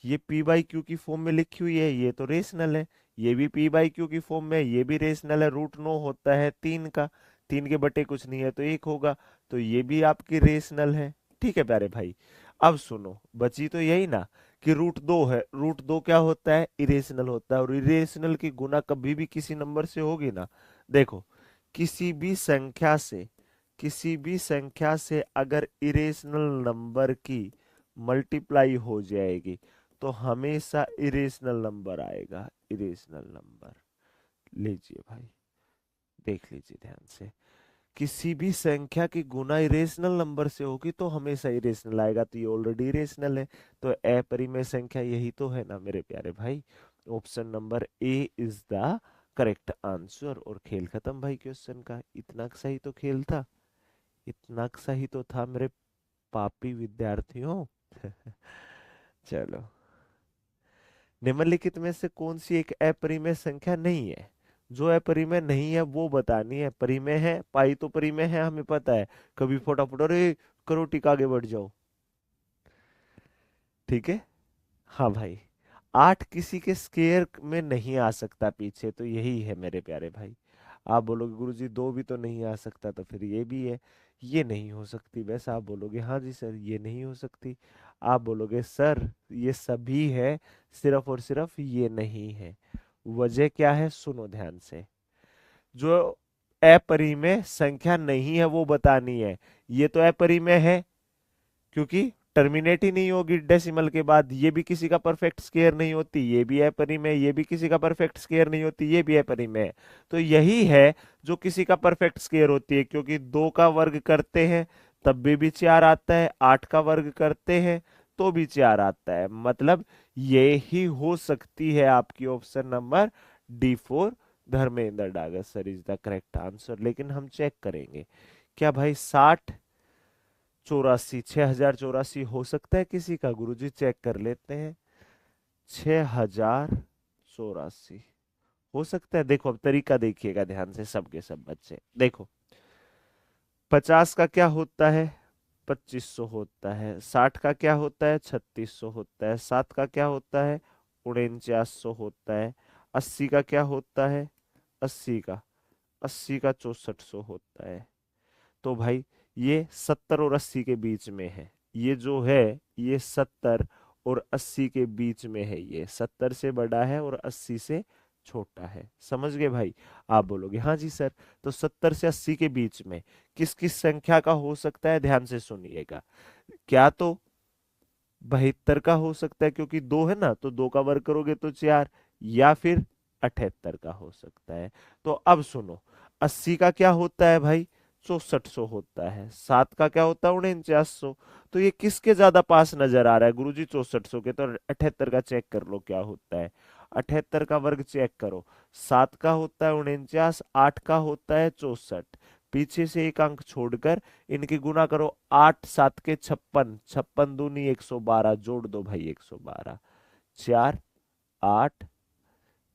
ये पी बाई क्यू की फॉर्म में लिखी हुई है, ये तो रेशनल है। ये भी पी बाई क्यू की फॉर्म में है, ये भी रेशनल है। रूट नो होता है तीन का, तीन के बटे कुछ नहीं है तो एक होगा, तो ये भी आपकी रेशनल है। ठीक है प्यारे भाई, अब सुनो, बची तो यही ना कि रूट दो है। रूट दो क्या होता है? इरेशनल होता है, और इरेशनल की गुना कभी भी किसी नंबर से होगी ना। देखो, किसी भी संख्या से, किसी भी संख्या से अगर इरेशनल नंबर की मल्टीप्लाई हो जाएगी तो हमेशा इरेशनल नंबर आएगा। इरेशनल नंबर, लीजिए भाई, देख लीजिए ध्यान से। किसी भी संख्या की गुना इरेशनल नंबर से होगी तो हमेशा इरेशनल आएगा, तो ये ऑलरेडी इरेशनल है। तो अपरिमेय संख्या यही तो है ना मेरे प्यारे भाई। Option number A is the correct answer. और खेल खत्म भाई क्वेश्चन का। इतना सही तो खेल था, इतना सही तो था मेरे पापी विद्यार्थियों। चलो, निम्नलिखित में से कौन सी एक अपरिमेय संख्या नहीं है? जो अपरिमेय नहीं है वो बतानी है। परिमेय है, पाई तो परिमेय है हमें पता है। कभी फटाफट अरे करो टिक आगे बढ़ जाओ। ठीक है, हाँ भाई। आठ किसी के स्केयर में नहीं आ सकता पीछे, तो यही है मेरे प्यारे भाई। आप बोलोगे गुरुजी दो भी तो नहीं आ सकता, तो फिर ये भी है। ये नहीं हो सकती, वैसे आप बोलोगे हाँ जी सर ये नहीं हो सकती। आप बोलोगे सर ये सभी है, सिर्फ और सिर्फ ये नहीं है। वजह क्या है? सुनो ध्यान से। जो अपरिमेय संख्या नहीं है वो बतानी है। ये तो अपरिमेय है, क्योंकि टर्मिनेट ही नहीं होगी डेसिमल के बाद। ये भी किसी का परफेक्ट स्क्वायर नहीं होती, ये भी अपरिमेय। ये भी किसी का परफेक्ट स्क्वायर नहीं होती, ये भी अपरिमेय। तो यही है जो किसी का परफेक्ट स्क्वायर होती है, क्योंकि दो का वर्ग करते हैं तब भी चार आता है, आठ का वर्ग करते हैं तो भी चार आता है। मतलब ये ही हो सकती है आपकी option number D4। Dharmendra Dagar sir is the correct answer. लेकिन हम चेक करेंगे, क्या भाई 6084, 6084 हो सकता है किसी का? गुरुजी चेक कर लेते हैं। 6084 हो सकता है। देखो अब तरीका देखिएगा ध्यान से, सबके सब बच्चे देखो। 50 का क्या होता है? 2500 होता है। 60 का क्या होता है? 3600 होता है। 7 का क्या होता है? 4900 होता है। 80 का क्या होता है? 80 का 6400 होता है। तो भाई ये 70 और 80 के बीच में है। ये जो है ये 70 और 80 के बीच में है। ये 70 से बड़ा है और 80 से छोटा है। समझ गए भाई? आप बोलोगे हाँ जी सर। तो 70 से 80 के बीच में किस किस संख्या का हो सकता है? ध्यान से सुनिएगा। क्या तो 72 का हो सकता है, क्योंकि दो है ना, तो दो का वर्ग करोगे तो चार। या फिर 78 का हो सकता है। तो अब सुनो, 80 का क्या होता है भाई? 6400 होता है। 7 का क्या होता है? 4900। तो ये किसके ज्यादा पास नजर आ रहा है गुरुजी? 6400 के। तो 78 का चेक कर लो क्या होता है। 78 का वर्ग चेक करो। 7 का होता है 49, 8 का होता है 64। पीछे से एक अंक छोड़कर इनकी गुना करो। 8 7 के 56, 56 दूनी 112, जोड़ दो भाई 112। 4 8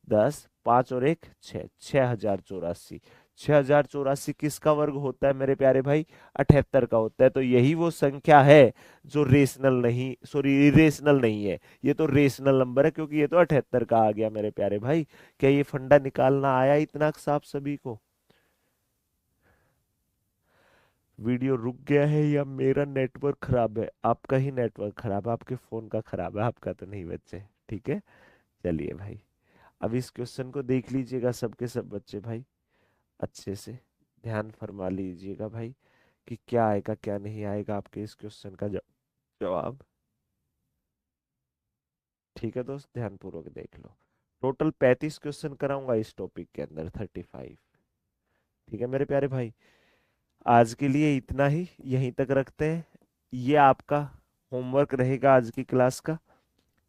10, 5 और 1 6, 6084। 6084 किसका वर्ग होता है मेरे प्यारे भाई? 78 का होता है। तो यही वो संख्या है जो रेशनल नहीं, सॉरी इरेशनल नहीं है। ये तो रेशनल नंबर है, क्योंकि ये तो 78 का आ गया मेरे प्यारे भाई। क्या ये फंडा निकालना आया इतना साफ सभी को? वीडियो रुक गया है या मेरा नेटवर्क खराब है? आपका ही नेटवर्क खराब है, आपके फोन का खराब है, आपका तो नहीं बच्चे। ठीक है, चलिए भाई, अब इस क्वेश्चन को देख लीजिएगा सबके सब बच्चे भाई, अच्छे से ध्यान फरमा लीजिएगा भाई कि क्या आएगा क्या नहीं आएगा आपके इस क्वेश्चन का जवाब। ठीक है दोस्त, ध्यान पूर्वक देख लो। टोटल 35 क्वेश्चन कराऊंगा इस टॉपिक के अंदर, 35। ठीक है मेरे प्यारे भाई, आज के लिए इतना ही, यहीं तक रखते हैं। ये आपका होमवर्क रहेगा आज की क्लास का।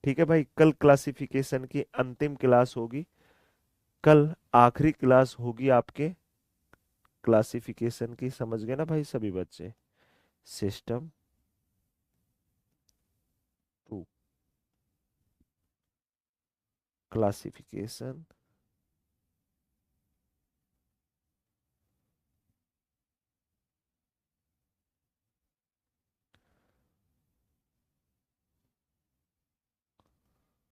ठीक है भाई, कल क्लासिफिकेशन की अंतिम क्लास होगी। कल आखिरी क्लास होगी आपके क्लासिफिकेशन की, समझ गए ना भाई सभी बच्चे? System to classification